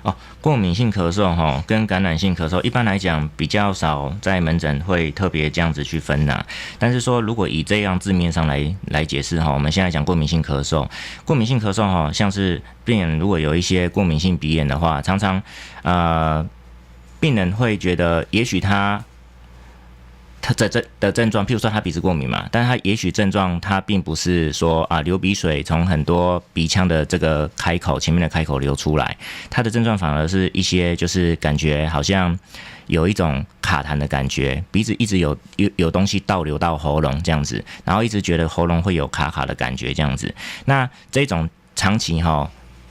哦，过敏性咳嗽哈，跟感染性咳嗽一般来讲比较少在门诊会特别这样子去分呐。但是说，如果以这样字面上来解释哈，我们现在讲过敏性咳嗽，过敏性咳嗽哈，像是病人如果有一些过敏性鼻炎的话，常常病人会觉得，也许他的症状，譬如说他鼻子过敏嘛，但是他也许症状他并不是说流鼻水从很多鼻腔的这个开口前面的开口流出来，他的症状反而是一些就是感觉好像有一种卡痰的感觉，鼻子一直有东西倒流到喉咙这样子，然后一直觉得喉咙会有卡卡的感觉这样子。那这种长期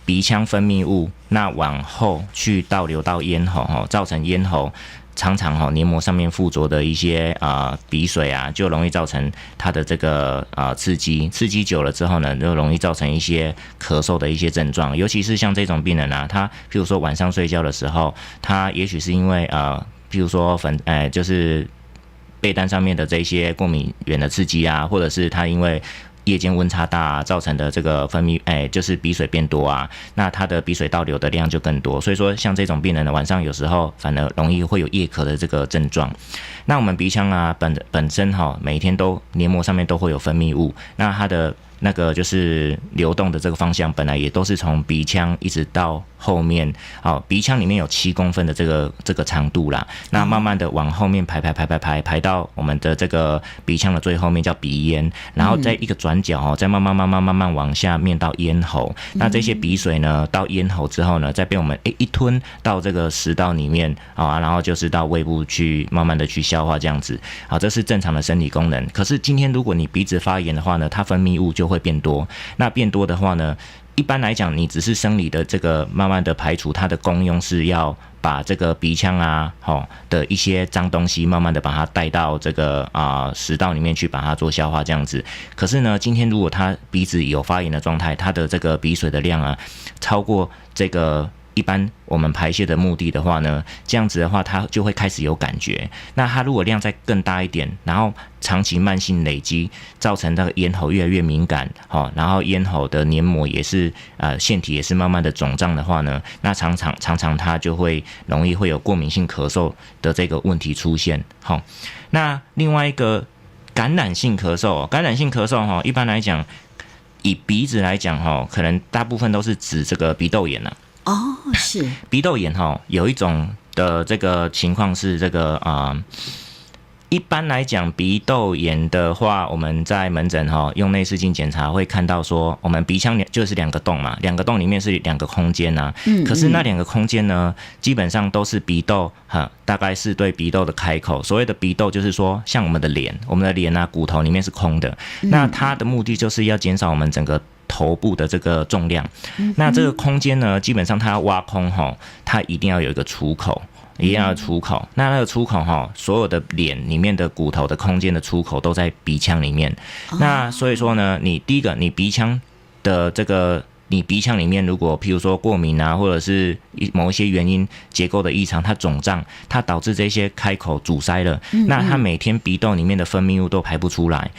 鼻腔分泌物那往后去倒流到咽喉造成咽喉常常黏膜上面附着的一些鼻水啊，就容易造成它的这个刺激久了之后呢，就容易造成一些咳嗽的一些症状。尤其是像这种病人啊，他譬如说晚上睡觉的时候，他也许是因为譬如说就是被单上面的这些过敏原的刺激啊，或者是他因为夜间温差大造成的这个分泌，就是鼻水变多啊，那他的鼻水倒流的量就更多。所以说，像这种病人呢，晚上有时候反而容易会有夜咳的这个症状。那我们鼻腔啊，本身每天都黏膜上面都会有分泌物，那它的那个就是流动的这个方向，本来也都是从鼻腔一直到后面，鼻腔里面有7公分的这个长度啦，那慢慢的往后面排到我们的这个鼻腔的最后面叫鼻咽，然后在一个转角再慢慢往下面到咽喉。那这些鼻水呢，到咽喉之后呢，再被我们一吞到这个食道里面然后就是到胃部去慢慢的去消化这样子。这是正常的生理功能。可是今天如果你鼻子发炎的话呢，它分泌物就会变多。那变多的话呢，一般来讲，你只是生理的这个慢慢的排除，它的功用是要把这个鼻腔的一些脏东西慢慢的把它带到这个食道里面去，把它做消化这样子。可是呢，今天如果他鼻子有发炎的状态，他的这个鼻水的量超过这个一般我们排泄的目的的话呢，这样子的话它就会开始有感觉。那它如果量再更大一点，然后长期慢性累积，造成那个咽喉越来越敏感，然后咽喉的黏膜也是腺体也是慢慢的肿胀的话呢，那常常它就会容易会有过敏性咳嗽的这个问题出现。那另外一个感染性咳嗽，一般来讲，以鼻子来讲可能大部分都是指这个鼻窦炎啦。是鼻窦炎有一种的这个情况是这个一般来讲，鼻窦炎的话，我们在门诊用内视镜检查会看到说，我们鼻腔就是2个洞嘛，2个洞里面是2个空间啊。可是那2个空间呢，基本上都是鼻窦大概是对鼻窦的开口。所谓的鼻窦就是说，像我们的脸啊，骨头里面是空的。那它的目的就是要减少我们整个头部的这个重量。那这个空间呢，基本上它要挖空它一定要有一个出口。那个出口所有的脸里面的骨头的空间的出口都在鼻腔里面。那所以说呢，第一个你鼻腔的这个，你鼻腔里面如果譬如说过敏啊，或者是某一些原因结构的异常，它肿胀，它导致这些开口阻塞了，那它每天鼻窦里面的分泌物都排不出来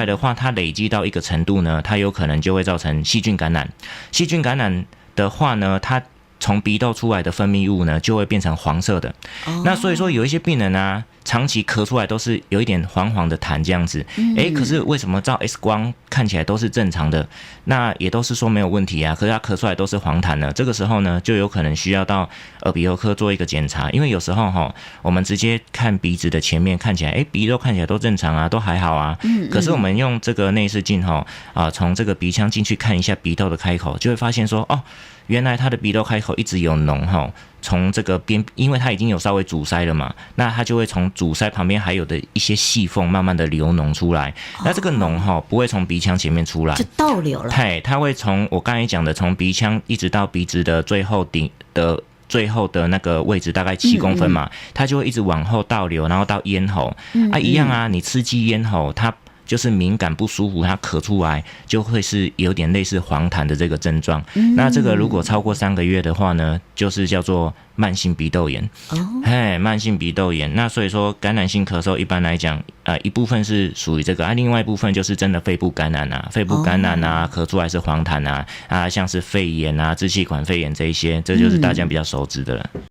的话，它累积到一个程度呢，它有可能就会造成细菌感染。细菌感染的话呢，它从鼻窦出来的分泌物呢，就会变成黄色的。那所以说有一些病人啊，长期咳出来都是有一点黄黄的痰这样子。可是为什么照 X 光看起来都是正常的？那也都是说没有问题啊，可是他咳出来都是黄痰呢。这个时候呢，就有可能需要到耳鼻喉科做一个检查，因为有时候我们直接看鼻子的前面看起来，鼻窦看起来都正常啊，都还好啊。可是我们用这个内视镜从这个鼻腔进去看一下鼻窦的开口，就会发现说原来他的鼻窦开口一直有脓从这个边，因为它已经有稍微阻塞了嘛，那它就会从阻塞旁边还有的一些细缝慢慢的流脓出来。那这个脓不会从鼻腔前面出来，就倒流了。它会从我刚才讲的，从鼻腔一直到鼻子的最后的那个位置，大概7公分嘛，它就会一直往后倒流，然后到咽喉一样啊。你刺激咽喉，就是敏感不舒服，它咳出来就会是有点类似黄痰的这个症状。那这个如果超过3个月的话呢，就是叫做慢性鼻窦炎。慢性鼻窦炎。那所以说感染性咳嗽一般来讲，一部分是属于这个，另外一部分就是真的肺部感染啊，肺部感染啊，咳出来是黄痰啊，像是肺炎啊、支气管肺炎这一些，这就是大家比较熟知的了。